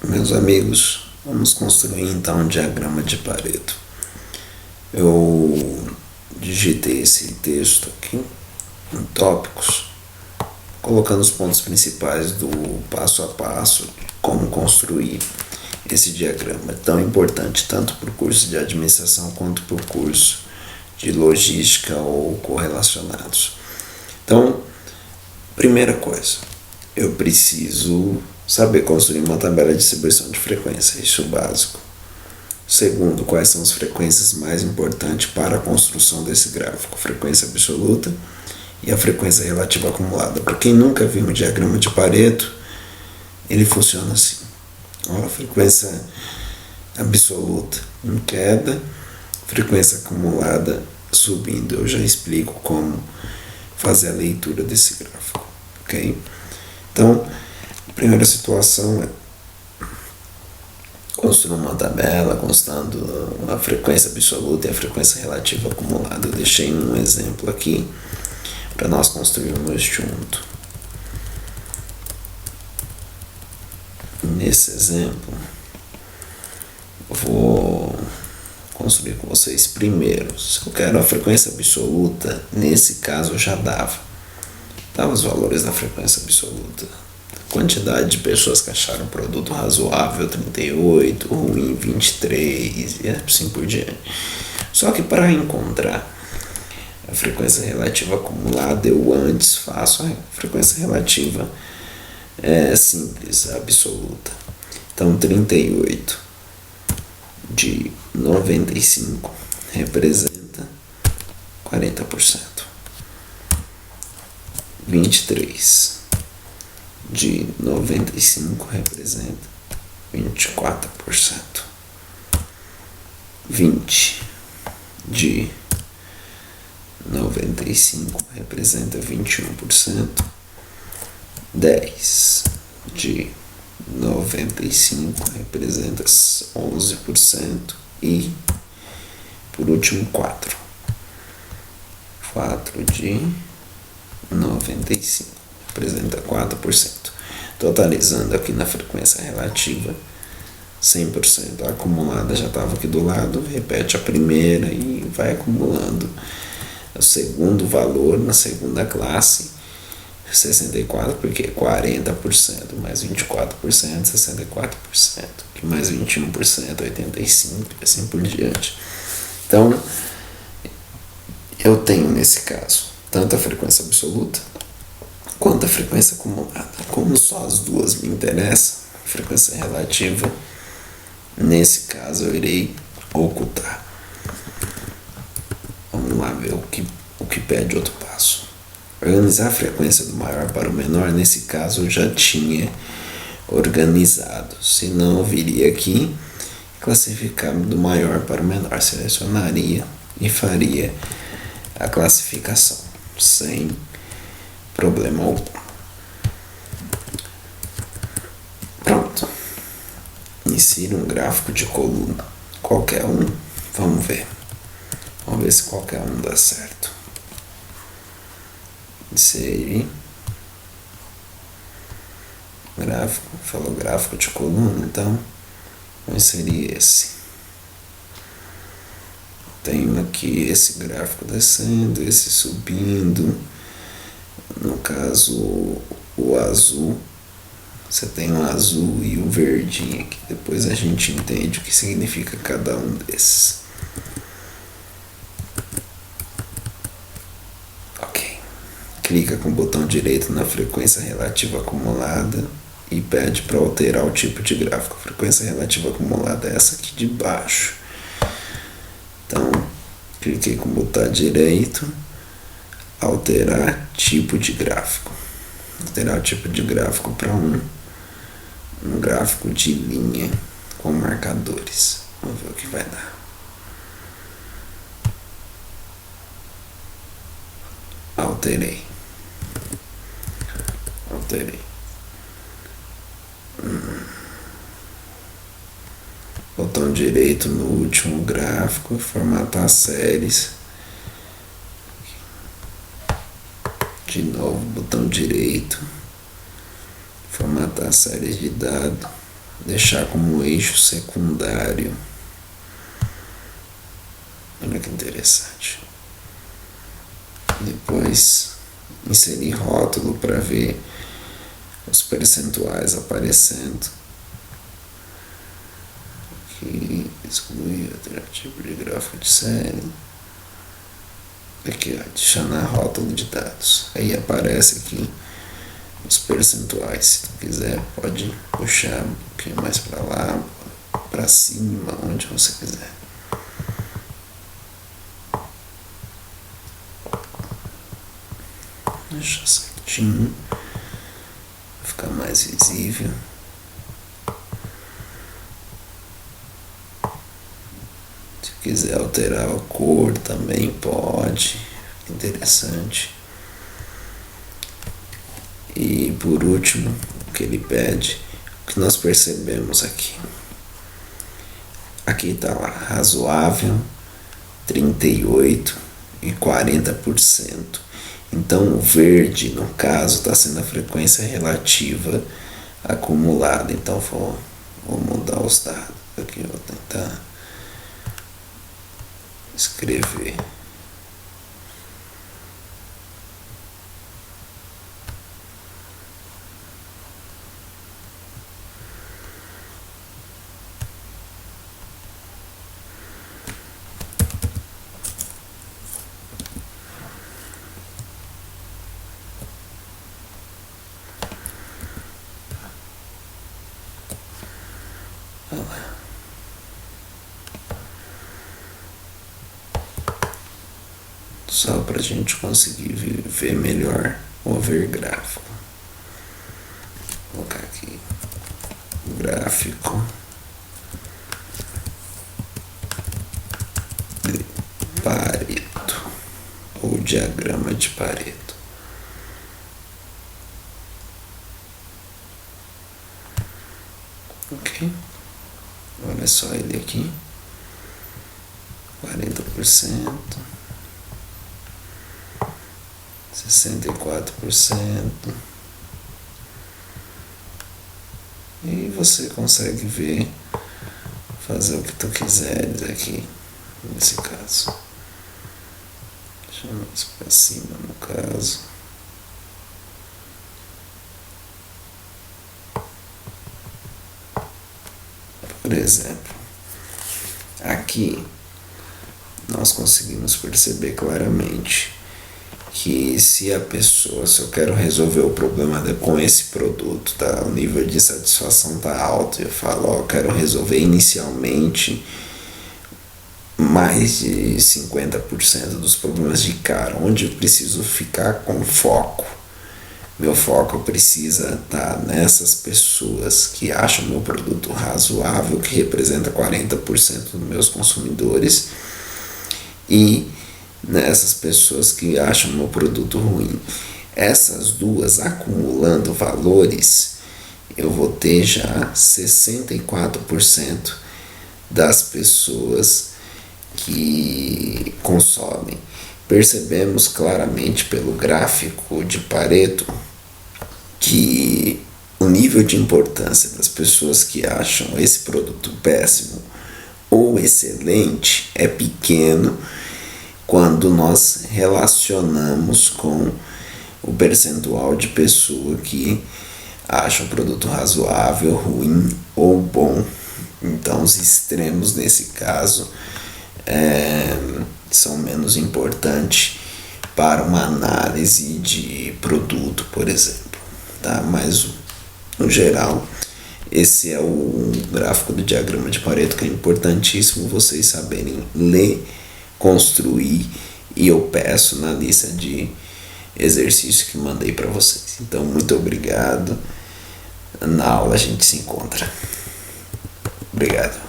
Meus amigos, vamos construir então um diagrama de Pareto. Eu digitei esse texto aqui em tópicos, colocando os pontos principais do passo a passo de como construir esse diagrama tão importante tanto para o curso de administração quanto para o curso de logística ou correlacionados. Então, primeira coisa, eu preciso saber construir uma tabela de distribuição de frequência, isso é o básico. Segundo, quais são as frequências mais importantes para a construção desse gráfico, frequência absoluta e a frequência relativa acumulada. Para quem nunca viu um diagrama de Pareto, ele funciona assim. Ó, frequência absoluta em queda, frequência acumulada subindo. Eu já explico como fazer a leitura desse gráfico, ok? Então, a primeira situação é construir uma tabela constando a frequência absoluta e a frequência relativa acumulada. Eu deixei um exemplo aqui para nós construirmos junto. Nesse exemplo, eu vou construir com vocês primeiro. Se eu quero a frequência absoluta, nesse caso eu já dava os valores da frequência absoluta. Quantidade de pessoas que acharam o produto razoável, 38, ruim, 23 e assim por diante. Só que para encontrar a frequência relativa acumulada, eu antes faço a frequência relativa simples, absoluta. Então, 38 de 95 representa 40%. 23 de 95 representa 24%. 20 de 95 representa 21%. 10 de 95 representa 11%. E, por último, 4 de 95 representa 4%. Totalizando aqui na frequência relativa, 100%. A acumulada já estava aqui do lado, repete a primeira e vai acumulando o segundo valor na segunda classe, 64, porque 40% mais 24%, 64%, que mais 21%, 85%, e assim por diante. Então, eu tenho nesse caso tanto a frequência absoluta quanto a frequência acumulada. Como só as duas me interessam, a frequência relativa, nesse caso eu irei ocultar. Vamos lá ver o que pede outro passo. Organizar a frequência do maior para o menor, nesse caso eu já tinha organizado. Se não, eu viria aqui, classificar do maior para o menor, selecionaria e faria a classificação sem problema algum. Pronto. Insira um gráfico de coluna. Qualquer um. Vamos ver. Vamos ver se qualquer um dá certo. Inserir. Gráfico. Falou gráfico de coluna, então vou inserir esse. Tenho aqui esse gráfico descendo, esse subindo. No caso, o azul, você tem um azul e um verdinho aqui. Depois a gente entende o que significa cada um desses. Ok. Clica com o botão direito na frequência relativa acumulada e pede para alterar o tipo de gráfico. A frequência relativa acumulada é essa aqui de baixo. Então, cliquei com o botão direito. Alterar tipo de gráfico. Alterar o tipo de gráfico para um gráfico de linha com marcadores. Vamos ver o que vai dar. Alterei. Botão direito no último gráfico, formatar séries. De novo, botão direito, formatar séries de dados, deixar como eixo secundário. Olha que interessante. Depois inserir rótulo para ver os percentuais aparecendo. Aqui, excluir outro tipo de gráfico de série. Aqui, ó, adicionar rótulo de dados. Aí aparece aqui os percentuais. Se tu quiser, pode puxar um pouquinho mais para lá, para cima, onde você quiser. Deixa certinho, ficar mais visível. Se quiser alterar a cor também pode, interessante. E por último, o que ele pede, o que nós percebemos aqui. Aqui está lá, razoável, 38% e 40%. Então o verde, no caso, está sendo a frequência relativa acumulada. Então vou mudar os dados. Aqui eu vou tentar escrever. Só para a gente conseguir ver melhor o ver gráfico. Vou colocar aqui gráfico de Pareto ou diagrama de Pareto. Ok? Olha só ele aqui. 40%. 64%. E você consegue ver, fazer o que tu quiseres aqui, nesse caso. Deixa eu mais para cima, no caso. Por exemplo, aqui nós conseguimos perceber claramente que se eu quero resolver o problema com esse produto, tá? O nível de satisfação tá alto, eu falo, ó, eu quero resolver inicialmente mais de 50% dos problemas de cara, onde eu preciso ficar com foco. Meu foco precisa estar nessas pessoas que acham meu produto razoável, que representa 40% dos meus consumidores, e nessas pessoas que acham meu produto ruim. Essas duas acumulando valores, eu vou ter já 64% das pessoas que consomem. Percebemos claramente pelo gráfico de Pareto que o nível de importância das pessoas que acham esse produto péssimo ou excelente é pequeno quando nós relacionamos com o percentual de pessoa que acha o produto razoável, ruim ou bom. Então os extremos nesse caso são menos importantes para uma análise de produto, por exemplo, tá? Mas no geral, esse é o gráfico do diagrama de Pareto, que é importantíssimo vocês saberem ler, construir, e eu peço na lista de exercícios que mandei para vocês. Então, muito obrigado. Na aula a gente se encontra. Obrigado.